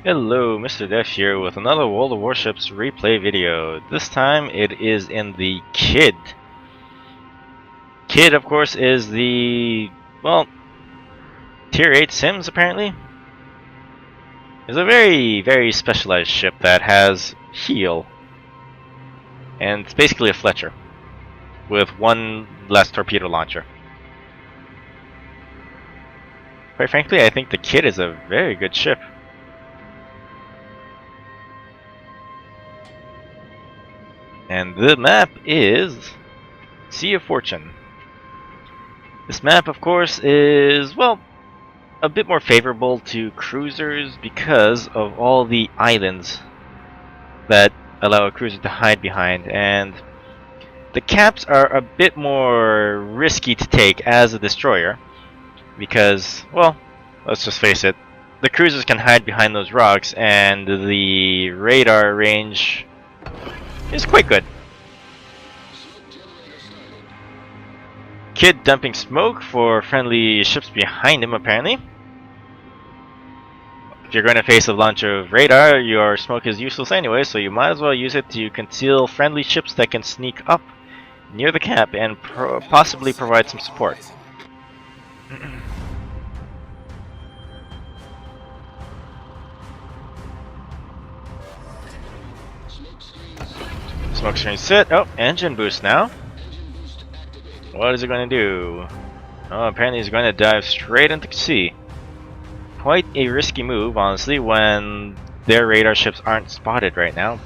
Hello, Mr. Def here with another World of Warships replay video. This time it is in the Kid. Kid, of course, is the, well, Tier 8 Sims, apparently. It's a very specialized ship that has heal. And it's basically a Fletcher with one less torpedo launcher. Quite frankly, I think the Kid is a very good ship. And the map is Sea of Fortune. This map, of course, is, well, a bit more favorable to cruisers because of all the islands that allow a cruiser to hide behind, and the caps are a bit more risky to take as a destroyer because, well, let's just face it, the cruisers can hide behind those rocks and the radar range is quite good. Kid dumping smoke for friendly ships behind him, apparently. If you're going to face a launch of radar, your smoke is useless anyway, so you might as well use it to conceal friendly ships that can sneak up near the cap and possibly provide some support. Smoke screen set. Oh, engine boost now. What is it going to do? Oh, apparently he's going to dive straight into the sea. Quite a risky move, honestly, when their radar ships aren't spotted right now.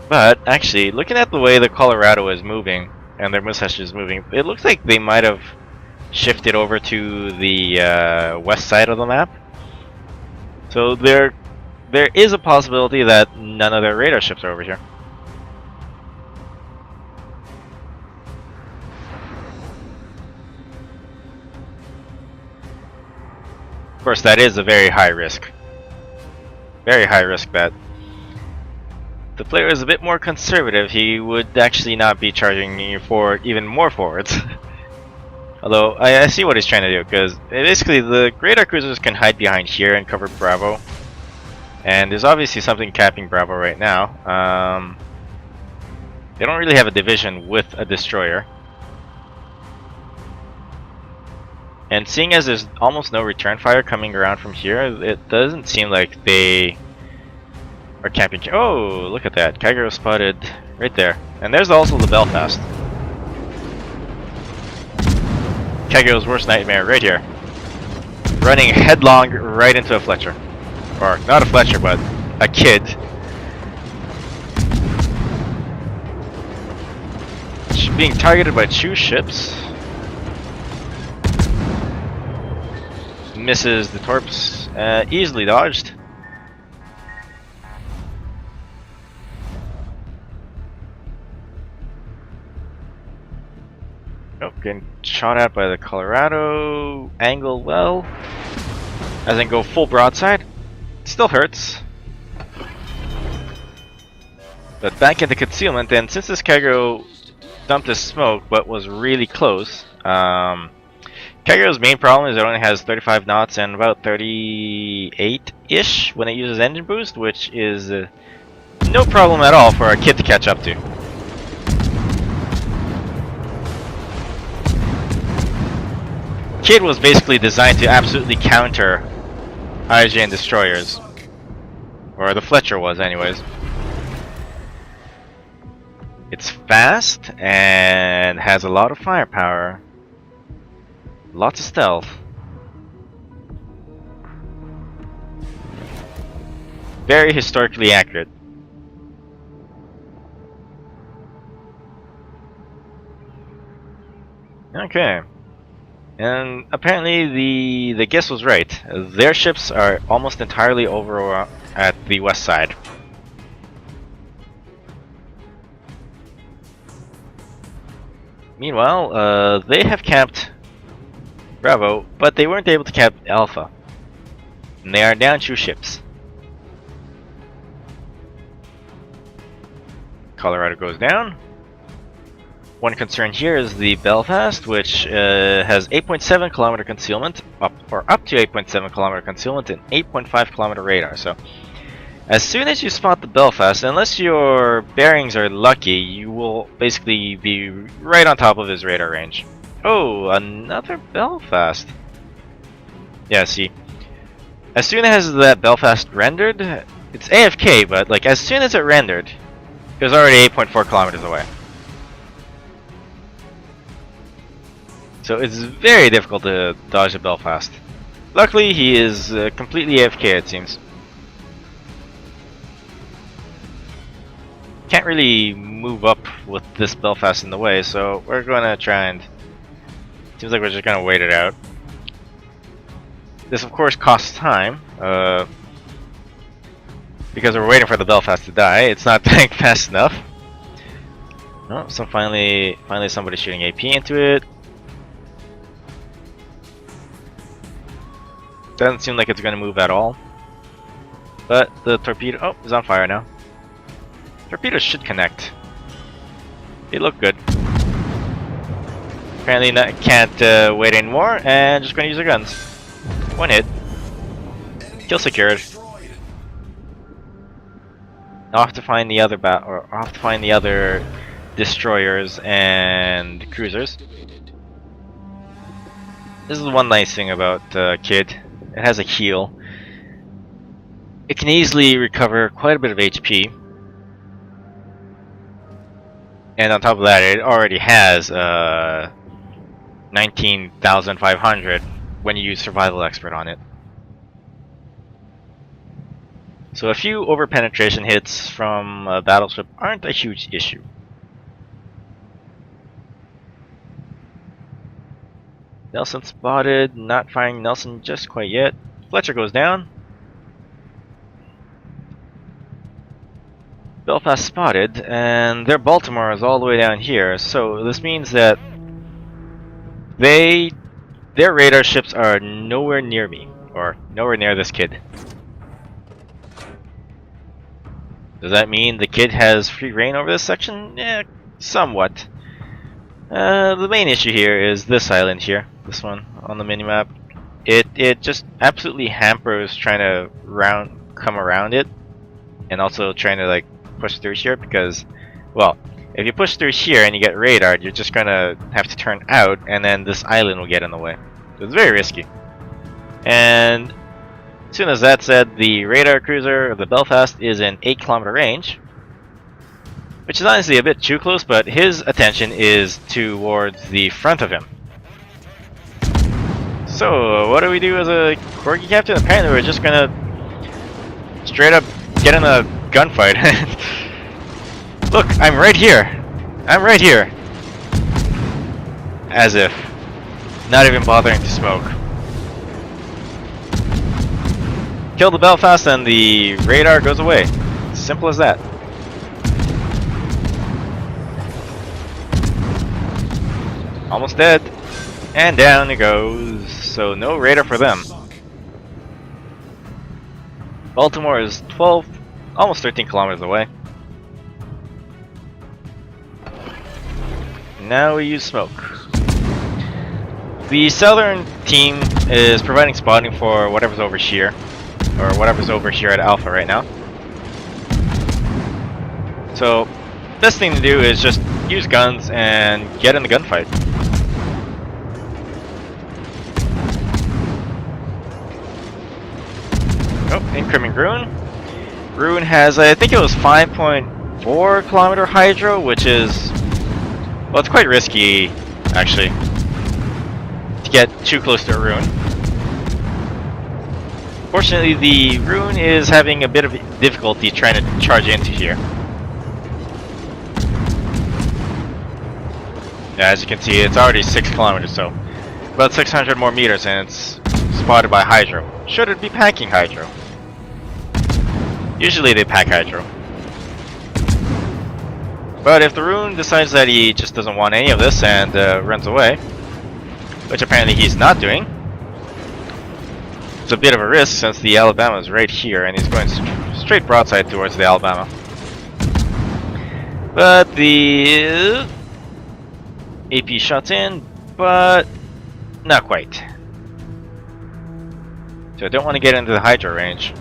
But, actually, looking at the way the Colorado is moving, and their Musashi is moving, it looks like they might have shifted over to the west side of the map. So there is a possibility that none of their radar ships are over here. Of course, that is a very high risk. Very high risk bet. If the player is a bit more conservative, he would actually not be charging you for even more forwards. Although, I see what he's trying to do, because basically the radar cruisers can hide behind here and cover Bravo. And there's obviously something capping Bravo right now. They don't really have a division with a destroyer. And seeing as there's almost no return fire coming around from here, it doesn't seem like they are camping. Oh, look at that. Kagero spotted right there. And there's also the Belfast. Kagero's worst nightmare right here. Running headlong right into a Fletcher. Or, not a Fletcher, but a Kid. Being targeted by two ships. Misses the torps, easily dodged. Nope, getting shot at by the Colorado. Angle well. Doesn't go full broadside. Still hurts. But back into concealment, and since this Kagero dumped his smoke but was really close, Kagero's main problem is it only has 35 knots and about 38-ish when it uses engine boost, which is no problem at all for a Kid to catch up to. Kid was basically designed to absolutely counter IJN destroyers. Or the Fletcher was anyways. It's fast and has a lot of firepower. Lots of stealth. Very historically accurate. Okay. And apparently the guess was right. Their ships are almost entirely over at the west side. Meanwhile, they have capped Bravo, but they weren't able to cap Alpha. And they are down 2 ships. Colorado goes down. One concern here is the Belfast, which has 8.7 kilometer concealment, up to 8.7 kilometer concealment and 8.5 kilometer radar. So, as soon as you spot the Belfast, unless your bearings are lucky, you will basically be right on top of his radar range. Oh, another Belfast. Yeah, see, as soon as that Belfast rendered, it's AFK, but like as soon as it rendered, it was already 8.4 kilometers away. So it's very difficult to dodge a Belfast. Luckily, he is completely AFK, it seems. Can't really move up with this Belfast in the way, so we're gonna try and... Seems like we're just gonna wait it out. This of course costs time, because we're waiting for the Belfast to die. It's not dying fast enough. Oh, so finally somebody's shooting AP into it. Doesn't seem like it's gonna move at all. But the torpedo, oh, is on fire now. Torpedoes should connect. They look good. Apparently can't wait anymore, and just gonna use their guns. One hit. Kill secured. I'll have to find the other I'll have to find the other destroyers and cruisers. This is one nice thing about Kid. It has a heal. It can easily recover quite a bit of HP. And on top of that, it already has 19,500 when you use Survival Expert on it. So a few over-penetration hits from a battleship aren't a huge issue. Nelson spotted, not firing Nelson just quite yet. Fletcher goes down. Belfast spotted, and their Baltimore is all the way down here, so this means that their radar ships are nowhere near me, or nowhere near this Kid. Does that mean the Kid has free reign over this section? Yeah, somewhat. The main issue here is this island here, this one on the minimap. It just absolutely hampers trying to come around it, and also trying to like push through here because, well, if you push through here and you get radared, you're just gonna have to turn out, and then this island will get in the way. So it's very risky. And as soon as that's said, the radar cruiser of the Belfast is in 8 kilometer range, which is honestly a bit too close, but his attention is towards the front of him. So, what do we do as a Corgi captain? Apparently we're just gonna straight up get in a gunfight. Look, I'm right here. I'm right here. As if. Not even bothering to smoke. Kill the Belfast and the radar goes away. Simple as that. Almost dead. And down it goes. So no radar for them. Baltimore is 12, almost 13 kilometers away. Now we use smoke. The southern team is providing spotting for whatever's over here, or whatever's over here at Alpha right now. So, best thing to do is just use guns and get in the gunfight. Oh, incoming Ruin. Ruin has, I think it was 5.4 kilometer hydro, which is, well, it's quite risky, actually, to get too close to a Ruin. Fortunately, the Ruin is having a bit of difficulty trying to charge into here. Yeah, as you can see, it's already 6 kilometers, so about 600 more meters, and it's spotted by Hydro. Should it be packing Hydro? Usually they pack Hydro. But if the Rune decides that he just doesn't want any of this and runs away, which apparently he's not doing, it's a bit of a risk since the Alabama is right here and he's going straight broadside towards the Alabama. But the AP shots in, but not quite. So I don't want to get into the Hydra range.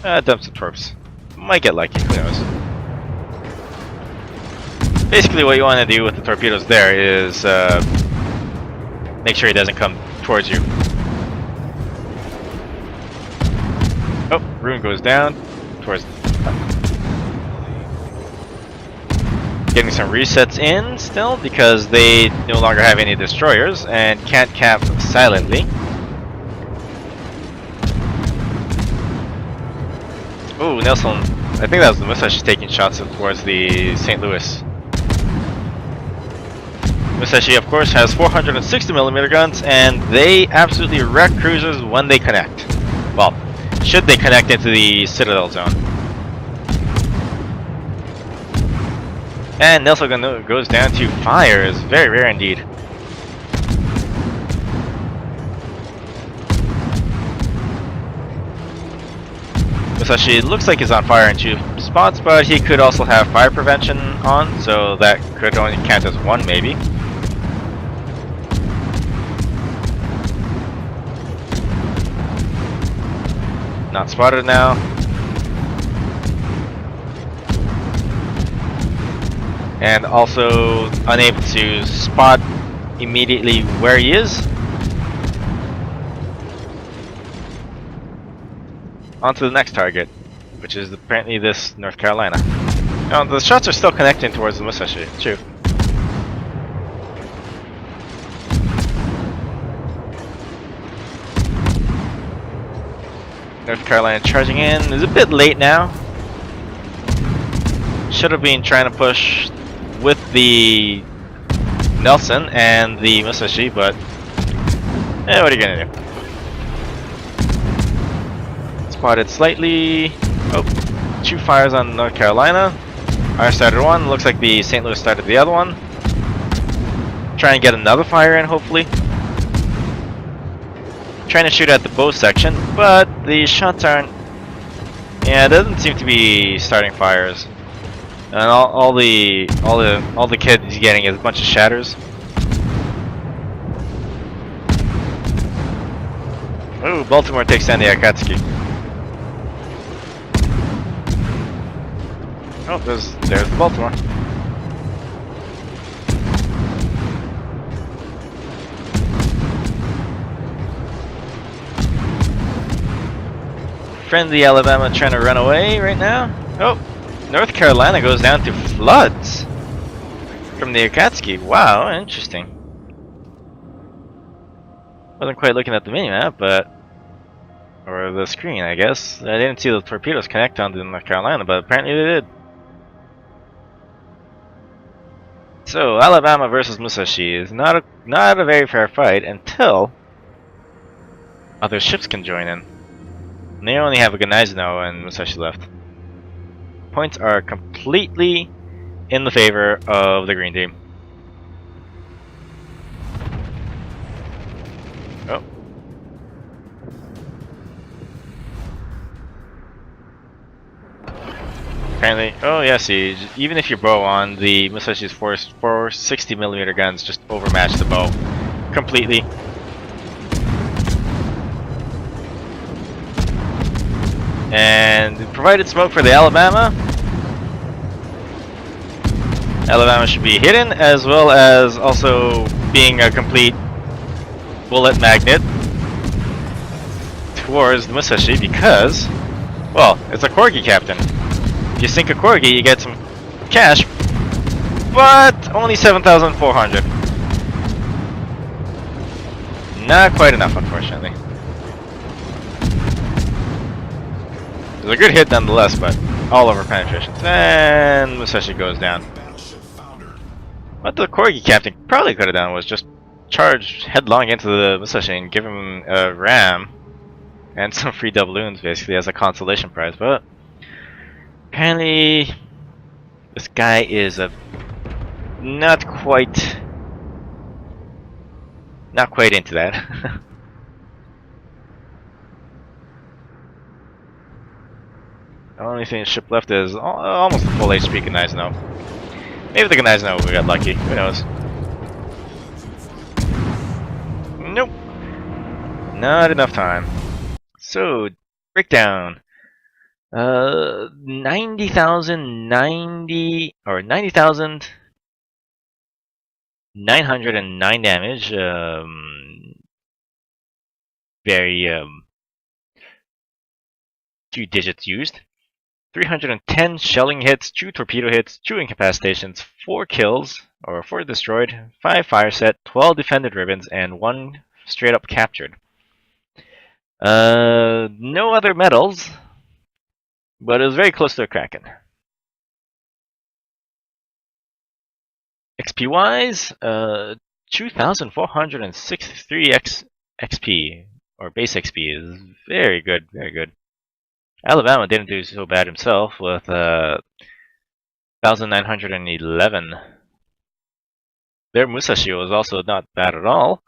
Dump some torps. Might get lucky, who knows. Basically what you want to do with the torpedoes there is make sure he doesn't come towards you. Oh, Rune goes down towards. Getting some resets in still because they no longer have any destroyers and can't cap silently. Ooh, Nelson. I think that was the Musashi taking shots towards the St. Louis. Musashi, of course, has 460mm guns, and they absolutely wreck cruisers when they connect. Well, should they connect into the Citadel zone. And Nelson goes down to fires. Very rare indeed. Musashi looks like he's on fire in 2 spots, but he could also have fire prevention on, so that could only count as 1 maybe. Not spotted now. And also unable to spot immediately where he is. On to the next target, which is apparently this North Carolina. Now, the shots are still connecting towards the Musashi, true. North Carolina charging in. Is a bit late now. Should have been trying to push with the Nelson and the Musashi, but what are you gonna do? Spotted slightly. Oh, 2 fires on North Carolina. I started one. Looks like the St. Louis started the other one. Trying to get another fire in, hopefully. Trying to shoot at the bow section, but the shots aren't. Yeah, it doesn't seem to be starting fires. And all the kid he's getting is a bunch of shatters. Ooh, Baltimore takes down the Akatsuki. Oh, there's Baltimore. Friendly Alabama trying to run away right now. Oh, North Carolina goes down to floods from the Akatsuki. Wow, interesting. Wasn't quite looking at the minimap, but or the screen, I guess. I didn't see the torpedoes connect onto North Carolina, but apparently they did. So Alabama versus Musashi is not a very fair fight until other ships can join in. And they only have a Ganaizano and Musashi left. Points are completely in the favor of the green team. Oh. Apparently, oh yeah, see, even if you bow on, the Musashi's 460mm guns just overmatch the bow completely. And provided smoke for the Alabama. Alabama should be hidden, as well as also being a complete bullet magnet towards the Musashi because, well, it's a Corgi captain. If you sink a Corgi, you get some cash, but only 7,400. Not quite enough, unfortunately. It was a good hit nonetheless, but all over penetrations. And Musashi goes down. What the Corgi captain probably could have done was just charge headlong into the Musashi and give him a ram and some free doubloons basically as a consolation prize, but apparently this guy is not quite into that. The only thing ship left is almost a full HP Ganaizano. Maybe the guys know we got lucky. Who knows? Nope. Not enough time. So, breakdown. 90,090 or 90,909 damage. Very few digits used. 310 shelling hits, 2 torpedo hits, 2 incapacitations, 4 kills, or 4 destroyed, 5 fire set, 12 defended ribbons, and 1 straight up captured. No other medals, but it was very close to a Kraken. XP wise, 2,463 XP, or base XP, is very good, very good. Alabama didn't do so bad himself with 1,911. Their Musashi was also not bad at all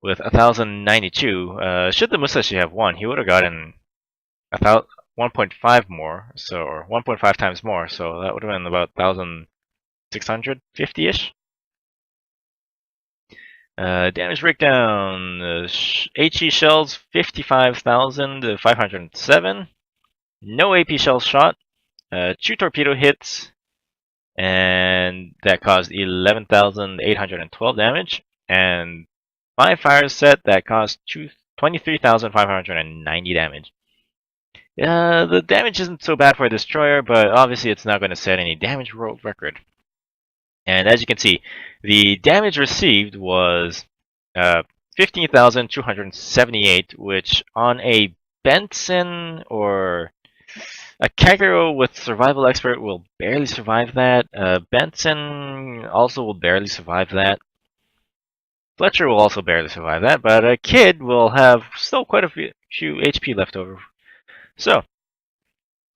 with 1,092. Should the Musashi have won, he would have gotten 1.5 more, so or 1.5 times more, so that would have been about 1,650-ish. Damage breakdown. HE shells 55,507. No AP shells shot. 2 torpedo hits, and that caused 11,812 damage. And 5 fires set that caused 23,590 damage. The damage isn't so bad for a destroyer, but obviously it's not going to set any damage world record. And as you can see, the damage received was 15,278, which on a Benson or a Kagero with Survival Expert will barely survive that. Benson also will barely survive that. Fletcher will also barely survive that, but a Kid will have still quite a few HP left over. So,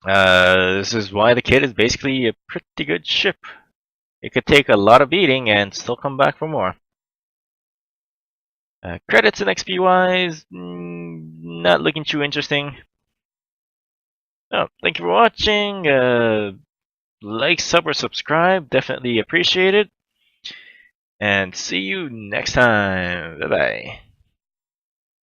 this is why the Kid is basically a pretty good ship. It could take a lot of beating and still come back for more. Credits and XP wise, not looking too interesting. Oh, thank you for watching. Like, sub, or subscribe. Definitely appreciate it. And see you next time. Bye-bye.